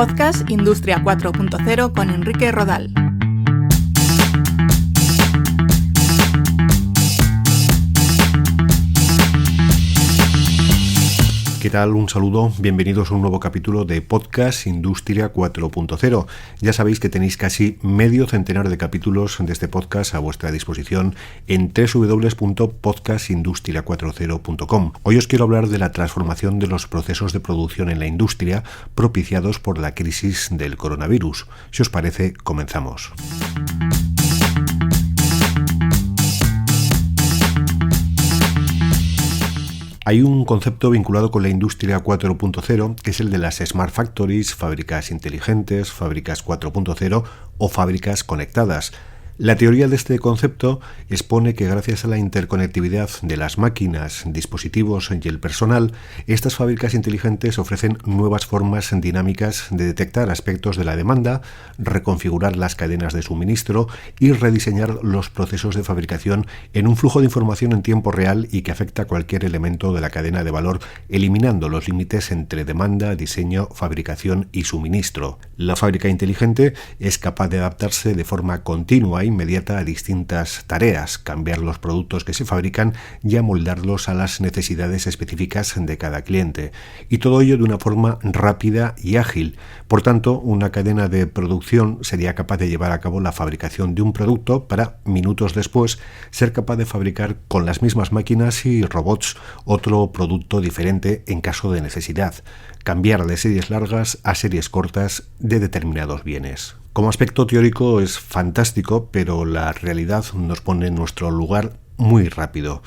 Podcast Industria 4.0 con Enrique Rodal. ¿Qué tal? Un saludo, bienvenidos a un nuevo capítulo de Podcast Industria 4.0. Ya sabéis que tenéis casi medio centenar de capítulos de este podcast a vuestra disposición en www.podcastindustria40.com. Hoy os quiero hablar de la transformación de los procesos de producción en la industria propiciados por la crisis del coronavirus. Si os parece, comenzamos. Hay un concepto vinculado con la industria 4.0 que es el de las Smart Factories, fábricas inteligentes, fábricas 4.0 o fábricas conectadas. La teoría de este concepto expone que gracias a la interconectividad de las máquinas, dispositivos y el personal, estas fábricas inteligentes ofrecen nuevas formas dinámicas de detectar aspectos de la demanda, reconfigurar las cadenas de suministro y rediseñar los procesos de fabricación en un flujo de información en tiempo real y que afecta a cualquier elemento de la cadena de valor, eliminando los límites entre demanda, diseño, fabricación y suministro. La fábrica inteligente es capaz de adaptarse de forma continua e inmediata a distintas tareas, cambiar los productos que se fabrican y amoldarlos a las necesidades específicas de cada cliente. Y todo ello de una forma rápida y ágil. Por tanto, una cadena de producción sería capaz de llevar a cabo la fabricación de un producto para, minutos después, ser capaz de fabricar con las mismas máquinas y robots otro producto diferente en caso de necesidad. Cambiar de series largas a series cortas de determinados bienes. Como aspecto teórico es fantástico, pero la realidad nos pone en nuestro lugar muy rápido.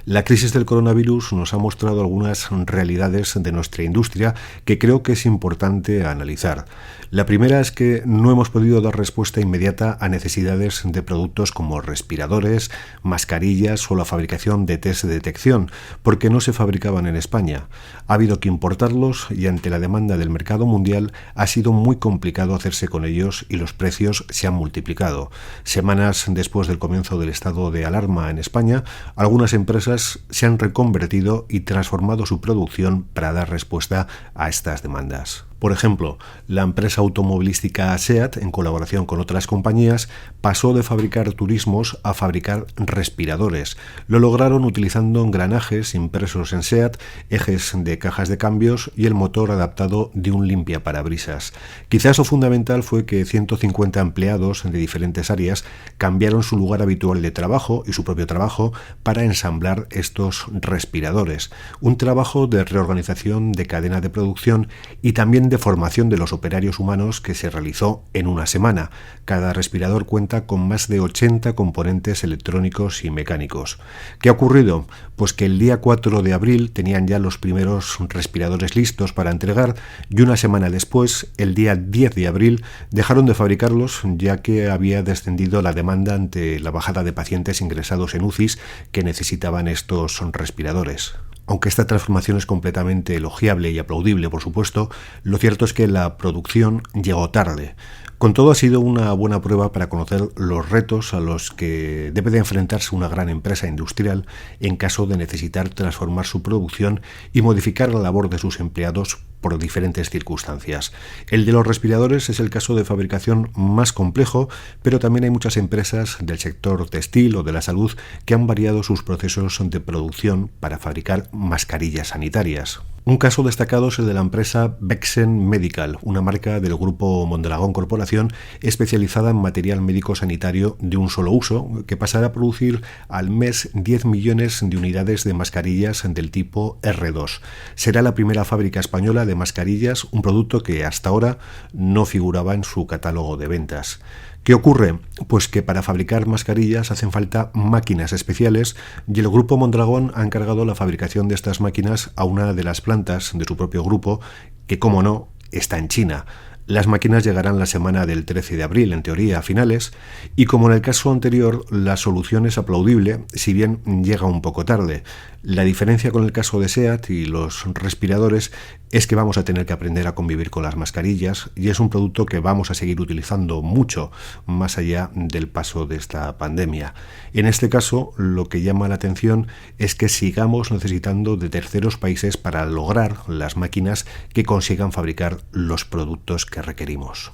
La crisis del coronavirus nos ha mostrado algunas realidades de nuestra industria que creo que es importante analizar. La primera es que no hemos podido dar respuesta inmediata a necesidades de productos como respiradores, mascarillas o la fabricación de test de detección, porque no se fabricaban en España. Ha habido que importarlos y ante la demanda del mercado mundial ha sido muy complicado hacerse con ellos y los precios se han multiplicado. Semanas después del comienzo del estado de alarma en España, algunas empresas se han reconvertido y transformado su producción para dar respuesta a estas demandas. Por ejemplo, la empresa automovilística SEAT, en colaboración con otras compañías, pasó de fabricar turismos a fabricar respiradores. Lo lograron utilizando engranajes impresos en SEAT, ejes de cajas de cambios y el motor adaptado de un limpiaparabrisas. Quizás lo fundamental fue que 150 empleados de diferentes áreas cambiaron su lugar habitual de trabajo y su propio trabajo para ensamblar estos respiradores. Un trabajo de reorganización de cadena de producción y también de formación de los operarios humanos que se realizó en una semana. Cada respirador cuenta con más de 80 componentes electrónicos y mecánicos. ¿Qué ha ocurrido? Pues que el día 4 de abril tenían ya los primeros respiradores listos para entregar y una semana después, el día 10 de abril, dejaron de fabricarlos ya que había descendido la demanda ante la bajada de pacientes ingresados en UCIs que necesitaban estos respiradores. Aunque esta transformación es completamente elogiable y aplaudible, por supuesto, lo cierto es que la producción llegó tarde. Con todo, ha sido una buena prueba para conocer los retos a los que debe de enfrentarse una gran empresa industrial en caso de necesitar transformar su producción y modificar la labor de sus empleados por diferentes circunstancias. El de los respiradores es el caso de fabricación más complejo, pero también hay muchas empresas del sector textil o de la salud que han variado sus procesos de producción para fabricar mascarillas sanitarias. Un caso destacado es el de la empresa Bexen Medical, una marca del grupo Mondragón Corporación especializada en material médico sanitario de un solo uso, que pasará a producir al mes 10 millones de unidades de mascarillas del tipo R2. Será la primera fábrica española de mascarillas, un producto que hasta ahora no figuraba en su catálogo de ventas. ¿Qué ocurre? Pues que para fabricar mascarillas hacen falta máquinas especiales y el grupo Mondragón ha encargado la fabricación de estas máquinas a una de las plantas de su propio grupo que, como no, está en China. Las máquinas llegarán la semana del 13 de abril, en teoría, a finales, y como en el caso anterior, la solución es aplaudible, si bien llega un poco tarde. La diferencia con el caso de SEAT y los respiradores es que vamos a tener que aprender a convivir con las mascarillas y es un producto que vamos a seguir utilizando mucho más allá del paso de esta pandemia. En este caso, lo que llama la atención es que sigamos necesitando de terceros países para lograr las máquinas que consigan fabricar los productos que requerimos.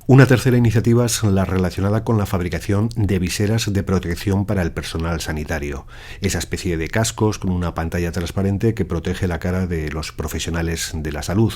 Una tercera iniciativa es la relacionada con la fabricación de viseras de protección para el personal sanitario, esa especie de cascos con una pantalla transparente que protege la cara de los profesionales de la salud.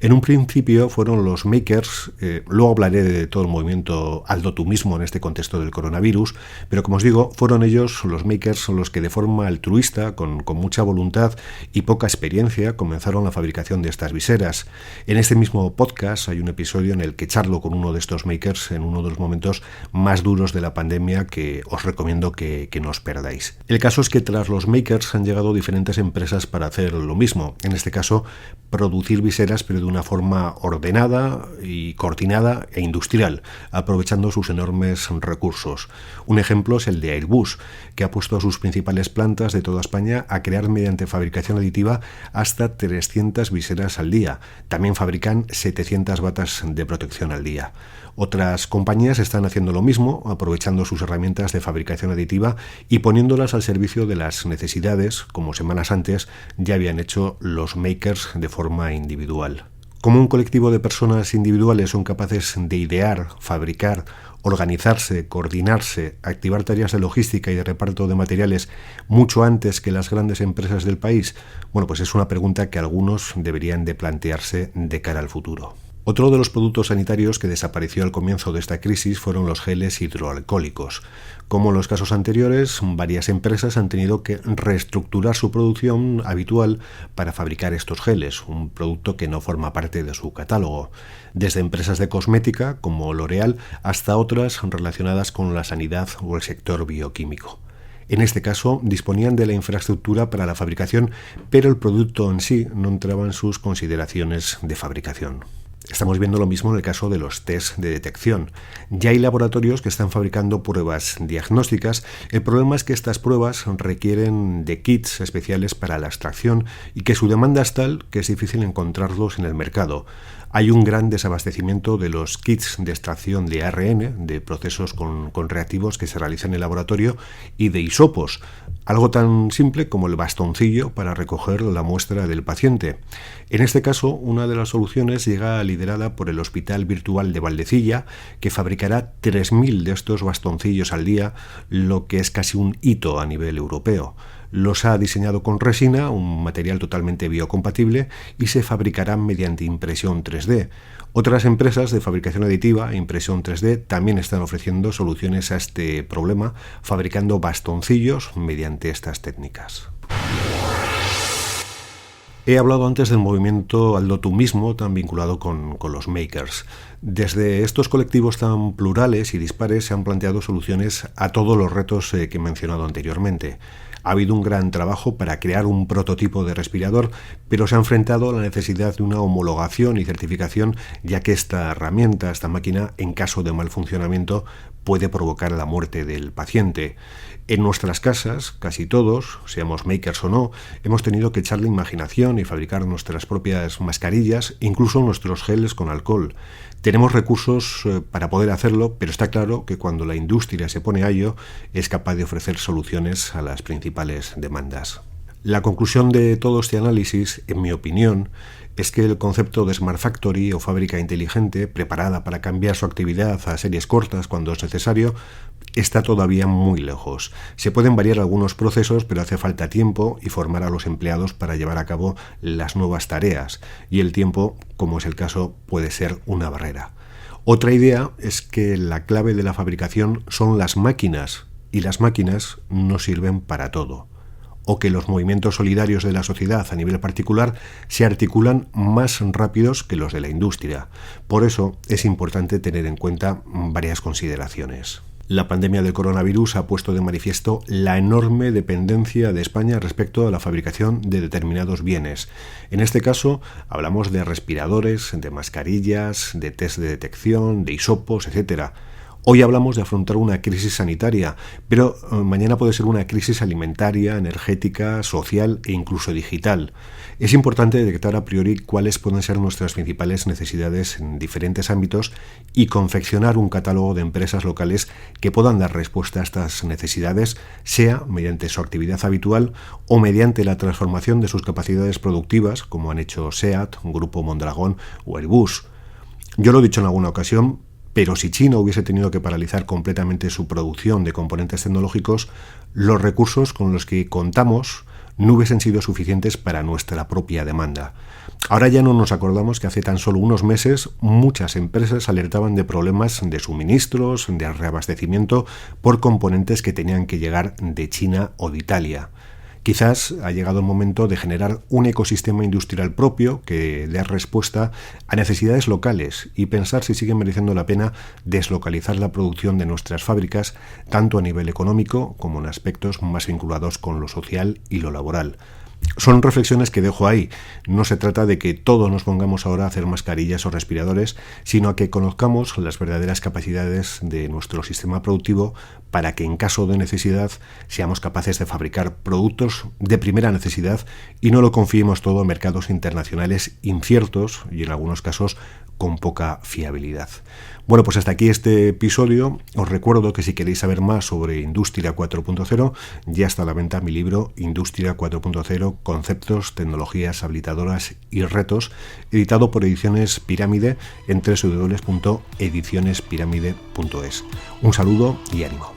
En un principio fueron los makers, luego hablaré de todo el movimiento Aldo tú mismo en este contexto del coronavirus, pero como os digo, fueron ellos, los makers, los que de forma altruista, con mucha voluntad y poca experiencia, comenzaron la fabricación de estas viseras. En este mismo podcast hay un episodio en el que charlo con uno de estos makers en uno de los momentos más duros de la pandemia que os recomiendo que no os perdáis. El caso es que tras los makers han llegado diferentes empresas para hacer lo mismo, en este caso producir viseras pero de una forma ordenada y coordinada e industrial, aprovechando sus enormes recursos. Un ejemplo es el de Airbus, que ha puesto a sus principales plantas de toda España a crear mediante fabricación aditiva hasta 300 viseras al día. También fabrican 700 batas de protección al día. Otras compañías están haciendo lo mismo, aprovechando sus herramientas de fabricación aditiva y poniéndolas al servicio de las necesidades, como semanas antes ya habían hecho los makers de forma individual. Como un colectivo de personas individuales son capaces de idear, fabricar, organizarse, coordinarse, activar tareas de logística y de reparto de materiales mucho antes que las grandes empresas del país, bueno, pues es una pregunta que algunos deberían de plantearse de cara al futuro. Otro de los productos sanitarios que desapareció al comienzo de esta crisis fueron los geles hidroalcohólicos. Como en los casos anteriores, varias empresas han tenido que reestructurar su producción habitual para fabricar estos geles, un producto que no forma parte de su catálogo. Desde empresas de cosmética, como L'Oréal, hasta otras relacionadas con la sanidad o el sector bioquímico. En este caso, disponían de la infraestructura para la fabricación, pero el producto en sí no entraba en sus consideraciones de fabricación. Estamos viendo lo mismo en el caso de los test de detección. Ya hay laboratorios que están fabricando pruebas diagnósticas. El problema es que estas pruebas requieren de kits especiales para la extracción y que su demanda es tal que es difícil encontrarlos en el mercado. Hay un gran desabastecimiento de los kits de extracción de ARN, de procesos con reactivos que se realizan en el laboratorio, y de hisopos, algo tan simple como el bastoncillo para recoger la muestra del paciente. En este caso, una de las soluciones llega liderada por el Hospital Virtual de Valdecilla, que fabricará 3.000 de estos bastoncillos al día, lo que es casi un hito a nivel europeo. Los ha diseñado con resina, un material totalmente biocompatible, y se fabricarán mediante impresión 3D. Otras empresas de fabricación aditiva e impresión 3D también están ofreciendo soluciones a este problema, fabricando bastoncillos mediante estas técnicas. He hablado antes del movimiento Aldo tú mismo, tan vinculado con los makers. Desde estos colectivos tan plurales y dispares se han planteado soluciones a todos los retos que he mencionado anteriormente. Ha habido un gran trabajo para crear un prototipo de respirador, pero se ha enfrentado a la necesidad de una homologación y certificación, ya que esta herramienta, esta máquina, en caso de mal funcionamiento, puede provocar la muerte del paciente. En nuestras casas, casi todos, seamos makers o no, hemos tenido que echarle imaginación y fabricar nuestras propias mascarillas, incluso nuestros geles con alcohol. Tenemos recursos para poder hacerlo, pero está claro que cuando la industria se pone a ello, es capaz de ofrecer soluciones a las principales demandas. La conclusión de todo este análisis, en mi opinión, es que el concepto de Smart Factory o fábrica inteligente, preparada para cambiar su actividad a series cortas cuando es necesario, está todavía muy lejos. Se pueden variar algunos procesos, pero hace falta tiempo y formar a los empleados para llevar a cabo las nuevas tareas, y el tiempo, como es el caso, puede ser una barrera. Otra idea es que la clave de la fabricación son las máquinas, y las máquinas no sirven para todo. O que los movimientos solidarios de la sociedad a nivel particular se articulan más rápidos que los de la industria. Por eso es importante tener en cuenta varias consideraciones. La pandemia del coronavirus ha puesto de manifiesto la enorme dependencia de España respecto a la fabricación de determinados bienes. En este caso, hablamos de respiradores, de mascarillas, de test de detección, de hisopos, etc. Hoy hablamos de afrontar una crisis sanitaria, pero mañana puede ser una crisis alimentaria, energética, social e incluso digital. Es importante detectar a priori cuáles pueden ser nuestras principales necesidades en diferentes ámbitos y confeccionar un catálogo de empresas locales que puedan dar respuesta a estas necesidades, sea mediante su actividad habitual o mediante la transformación de sus capacidades productivas, como han hecho SEAT, Grupo Mondragón o Airbus. Yo lo he dicho en alguna ocasión, pero si China hubiese tenido que paralizar completamente su producción de componentes tecnológicos, los recursos con los que contamos no hubiesen sido suficientes para nuestra propia demanda. Ahora ya no nos acordamos que hace tan solo unos meses muchas empresas alertaban de problemas de suministros, de reabastecimiento por componentes que tenían que llegar de China o de Italia. Quizás ha llegado el momento de generar un ecosistema industrial propio que dé respuesta a necesidades locales y pensar si sigue mereciendo la pena deslocalizar la producción de nuestras fábricas, tanto a nivel económico como en aspectos más vinculados con lo social y lo laboral. Son reflexiones que dejo ahí. No se trata de que todos nos pongamos ahora a hacer mascarillas o respiradores, sino a que conozcamos las verdaderas capacidades de nuestro sistema productivo para que en caso de necesidad seamos capaces de fabricar productos de primera necesidad y no lo confiemos todo a mercados internacionales inciertos y en algunos casos con poca fiabilidad. Bueno, pues hasta aquí este episodio. Os recuerdo que si queréis saber más sobre Industria 4.0, ya está a la venta mi libro Industria 4.0, Conceptos, Tecnologías Habilitadoras y Retos, editado por Ediciones Pirámide en www.edicionespiramide.es. Un saludo y ánimo.